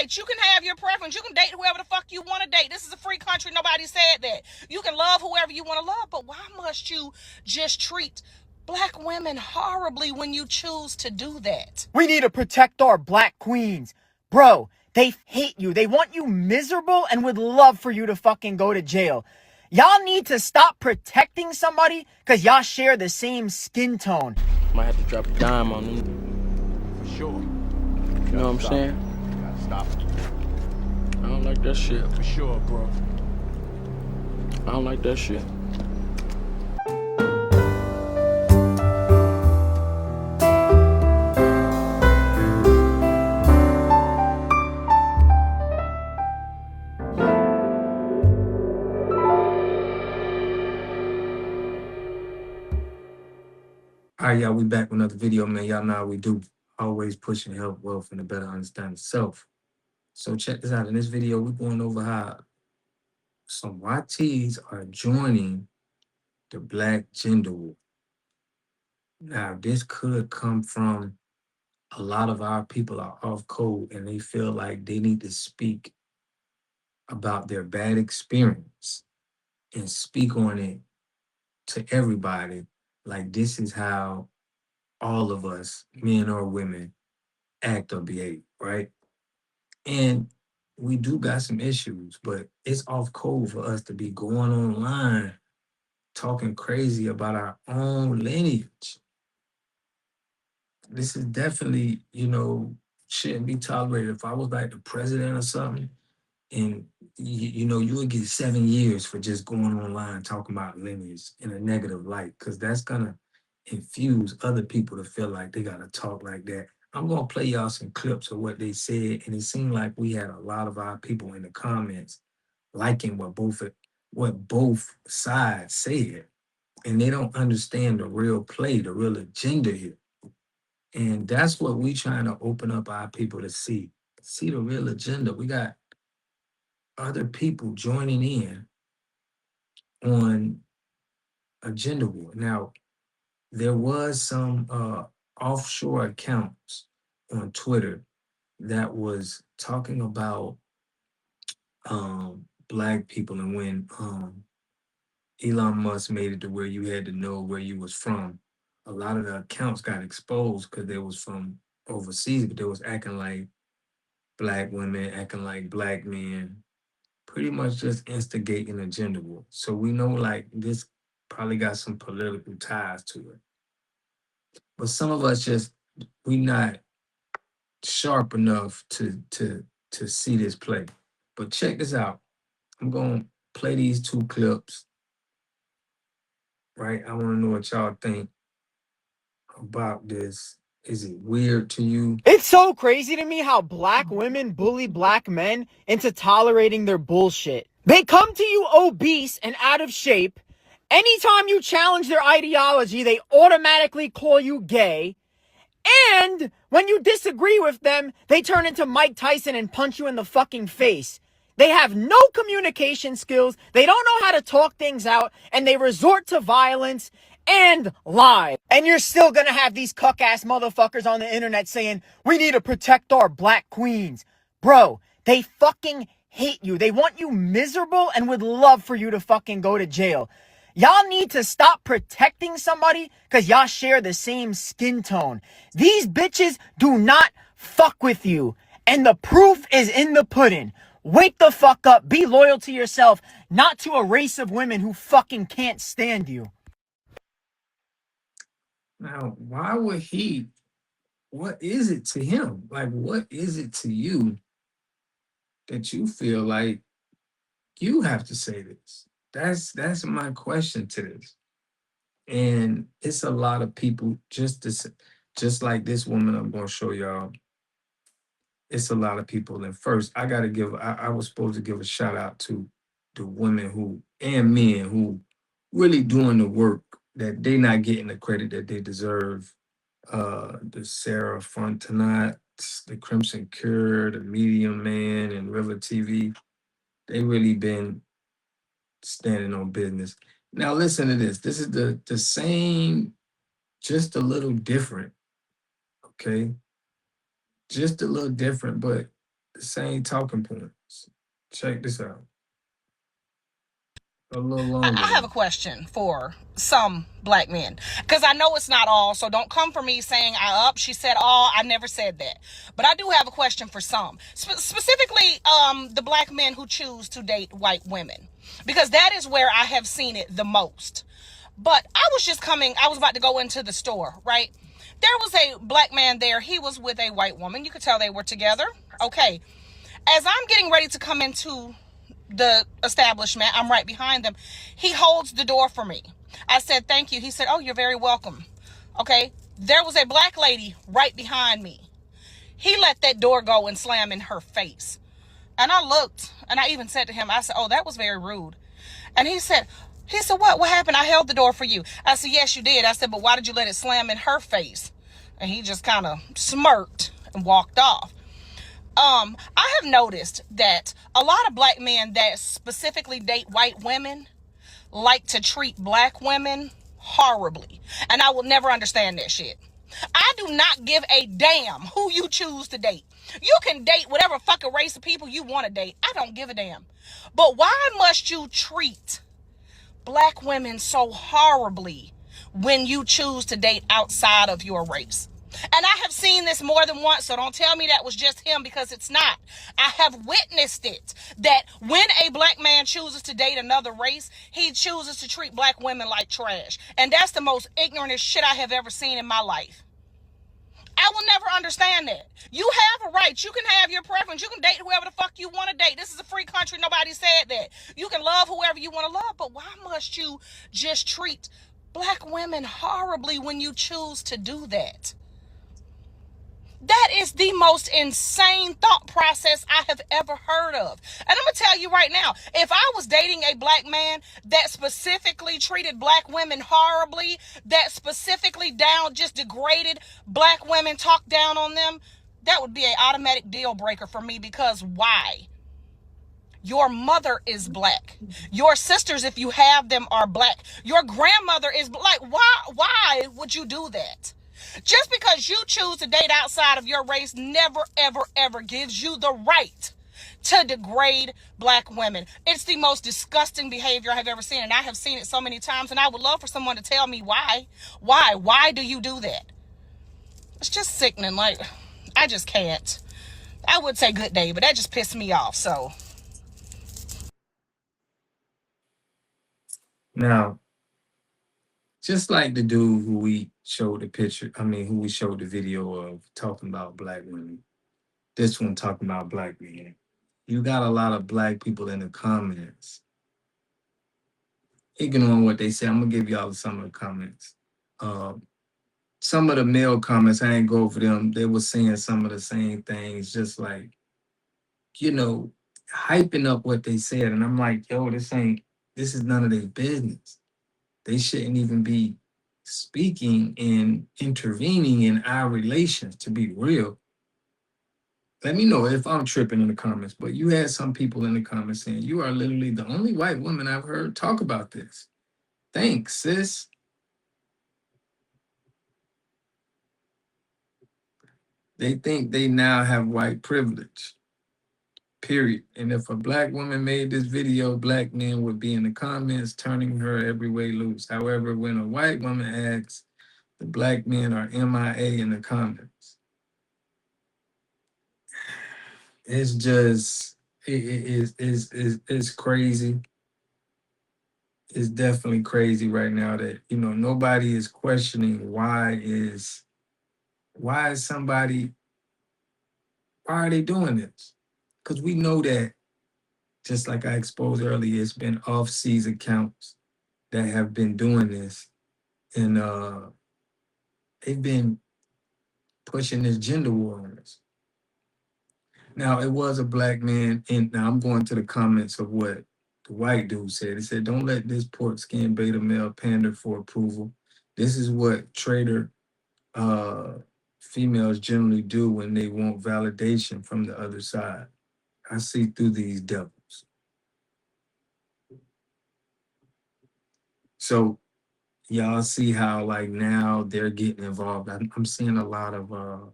rights. You can have your preference. You can date whoever the fuck you want to date. This is a free country. Nobody said that. You can love whoever you want to love, but why must you just treat black women horribly when you choose to do that? We need to protect our black queens. Bro, they hate you. They want you miserable and would love for you to fucking go to jail. Y'all need to stop protecting somebody because y'all share the same skin tone. Might have to drop a dime on them. For sure. You know what I'm saying? Gotta stop. I don't like that shit. For sure, bro. I don't like that shit. All right, y'all, we back with another video, man. Y'all know how we do. Always pushing health, wealth, and a better understanding of self. So check this out. In this video, we're going over how some YTs are joining the black gender war. Now, this could come from a lot of our people are off code and they feel like they need to speak about their bad experience and speak on it to everybody. Like this is how all of us, men or women, act or behave, right? And we do got some issues, but it's off code for us to be going online talking crazy about our own lineage. This is definitely, shouldn't be tolerated. If I was like the president or something, and you would get 7 years for just going online talking about lineage in a negative light, because that's gonna infuse other people to feel like they gotta talk like that. I'm gonna play y'all some clips of what they said, and it seemed like we had a lot of our people in the comments liking what both sides said, and they don't understand the real play, the real agenda here. And that's what we trying to open up our people to see the real agenda. We got other people joining in on a gender war. Now, there was some offshore accounts on Twitter that was talking about black people, and when Elon Musk made it to where you had to know where you was from, a lot of the accounts got exposed because they was from overseas, but they was acting like black women, acting like black men, pretty much just instigating a gender war. So we know like this probably got some political ties to it. But some of us we not sharp enough to see this play. But check this out. I'm gonna play these two clips, right? I wanna know what y'all think about this. Is it weird to you? It's so crazy to me how black women bully black men into tolerating their bullshit. They come to you obese and out of shape. Anytime you challenge their ideology, they automatically call you gay. And when you disagree with them, they turn into Mike Tyson and punch you in the fucking face. They have no communication skills, they don't know how to talk things out, and they resort to violence and lie. And you're still gonna have these cuck-ass motherfuckers on the internet saying, we need to protect our black queens. Bro, they fucking hate you. They want you miserable and would love for you to fucking go to jail. Y'all need to stop protecting somebody because y'all share the same skin tone. These bitches do not fuck with you. And the proof is in the pudding. Wake the fuck up. Be loyal to yourself, not to a race of women who fucking can't stand you. Now, why would he? What is it to him? Like, what is it to you that you feel like you have to say this? That's my question to this. And it's a lot of people just like this woman I'm gonna show y'all. It's a lot of people. And first, I was supposed to give a shout out to the women and men who really doing the work that they not getting the credit that they deserve. The Sarah Fontenot, the Crimson Cure, the Medium Man, and River TV. They really been standing on business. Now listen to this. This is the same, just a little different. Okay. Just a little different, but the the same talking points. Check this out. A little longer I have though. a question for some black men, because I know it's not all, so don't come for me saying she said all. I never said that, but I do have a question for some, specifically the black men who choose to date white women, because that is where I have seen it the most. But I was about to go into the store, right? There was a black man there. He was with a white woman. You could tell they were together. Okay. As I'm getting ready to come into the establishment, I'm right behind them. He holds the door for me. I said, thank you. He said, oh, you're very welcome. Okay. There was a black lady right behind me. He let that door go and slam in her face. And I looked and I even said to him, I said, oh, that was very rude. And he said, what happened? I held the door for you. I said, yes, you did. I said, but why did you let it slam in her face? And he just kind of smirked and walked off. I have noticed that a lot of black men that specifically date white women like to treat black women horribly. And I will never understand that shit. I do not give a damn who you choose to date. You can date whatever fucking race of people you want to date. I don't give a damn. But why must you treat black women so horribly when you choose to date outside of your race? And I have seen this more than once, so don't tell me that was just him, because it's not. I have witnessed it, that when a black man chooses to date another race, he chooses to treat black women like trash. And that's the most ignorant shit I have ever seen in my life. I will never understand that. You have a right. You can have your preference. You can date whoever the fuck you want to date. This is a free country. Nobody said that. You can love whoever you want to love, but why must you just treat black women horribly when you choose to do that? That is the most insane thought process I have ever heard of. And I'm going to tell you right now, if I was dating a black man that specifically treated black women horribly, that specifically just degraded black women, talked down on them, that would be an automatic deal breaker for me, because why? Your mother is black. Your sisters, if you have them, are black. Your grandmother is black. Why would you do that? Just because you choose to date outside of your race never, ever, ever gives you the right to degrade black women. It's the most disgusting behavior I have ever seen, and I have seen it so many times, and I would love for someone to tell me why. Why do you do that? It's just sickening. Like, I just can't. I would say good day, but that just pissed me off, so. Now, just like the dude who we showed the picture, who we showed the video of talking about black women, this one talking about black men. You got a lot of black people in the comments ignoring what they say. I'm gonna give y'all some of the comments. Some of the male comments, I ain't go over them. They were saying some of the same things, just like, hyping up what they said. And I'm like, yo, this is none of their business. They shouldn't even be speaking and intervening in our relations, to be real. Let me know if I'm tripping in the comments, but you had some people in the comments saying, you are literally the only white woman I've heard talk about this. Thanks, sis. They think they now have white privilege, period. And if a black woman made this video, black men would be in the comments turning her every way loose. However, when a white woman asks, the black men are MIA in the comments. It's just, it's crazy. It's definitely crazy right now that, nobody is questioning why are they doing this? Because we know that, just like I exposed earlier, it's been off-season accounts that have been doing this. And they've been pushing this gender war on us. Now, it was a black man, and now I'm going to the comments of what the white dude said. He said, don't let this pork skin beta male pander for approval. This is what traitor females generally do when they want validation from the other side. I see through these devils. So y'all see how like now they're getting involved. I'm seeing a lot of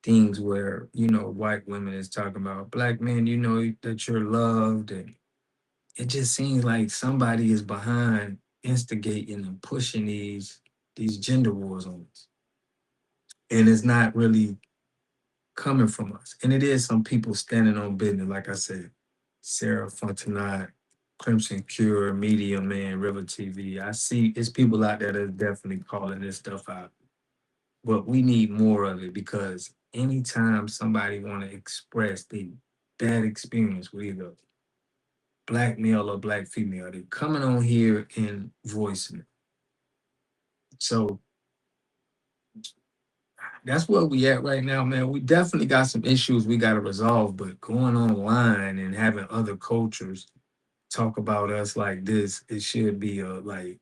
things where, you know, white women is talking about black men, you know, that you're loved. And it just seems like somebody is behind instigating and pushing these gender wars on us. And it's not really coming from us. And it is some people standing on business, like I said, Sarah Fontenot, Crimson Cure, Media Man, River TV. I see it's people out there that are definitely calling this stuff out. But we need more of it, because anytime somebody want to express the bad experience with either black male or black female, they're coming on here and voicing it. So that's where we at right now, man. We definitely got some issues we got to resolve, but going online and having other cultures talk about us like this, it should be like,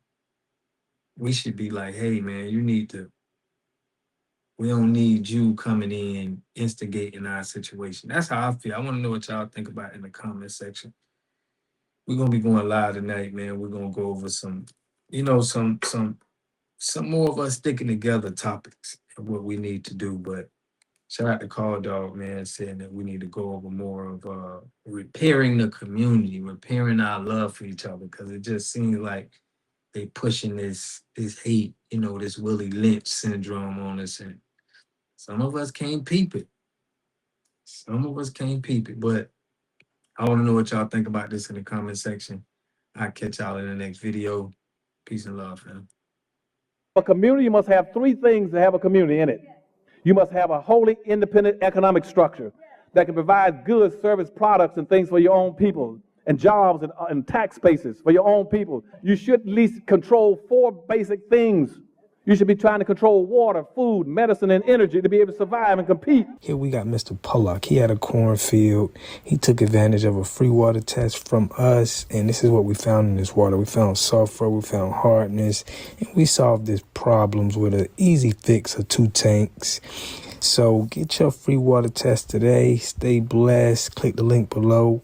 we should be like, hey man, you need to, we don't need you coming in instigating our situation. That's how I feel. I want to know what y'all think about in the comment section. We're gonna be going live tonight, man. We're gonna go over some, you know, some more of us sticking together topics and what we need to do. But shout out to Call Dog, man, saying that we need to go over more of repairing the community, repairing our love for each other, because it just seems like they pushing this hate, you know, this Willie Lynch syndrome on us, and some of us can't peep it. Some of us can't peep it, but I want to know what y'all think about this in the comment section. I'll catch y'all in the next video. Peace and love, fam. A community must have three things to have a community in it. You must have a wholly independent economic structure that can provide goods, service, products, and things for your own people, and jobs and tax spaces for your own people. You should at least control four basic things. You should be trying to control water, food, medicine, and energy to be able to survive and compete. Here we got Mr. Pollock. He had a cornfield. He took advantage of a free water test from us, and this is what we found in this water. We found sulfur, we found hardness, and we solved these problems with an easy fix of 2 tanks. So get your free water test today. Stay blessed. Click the link below.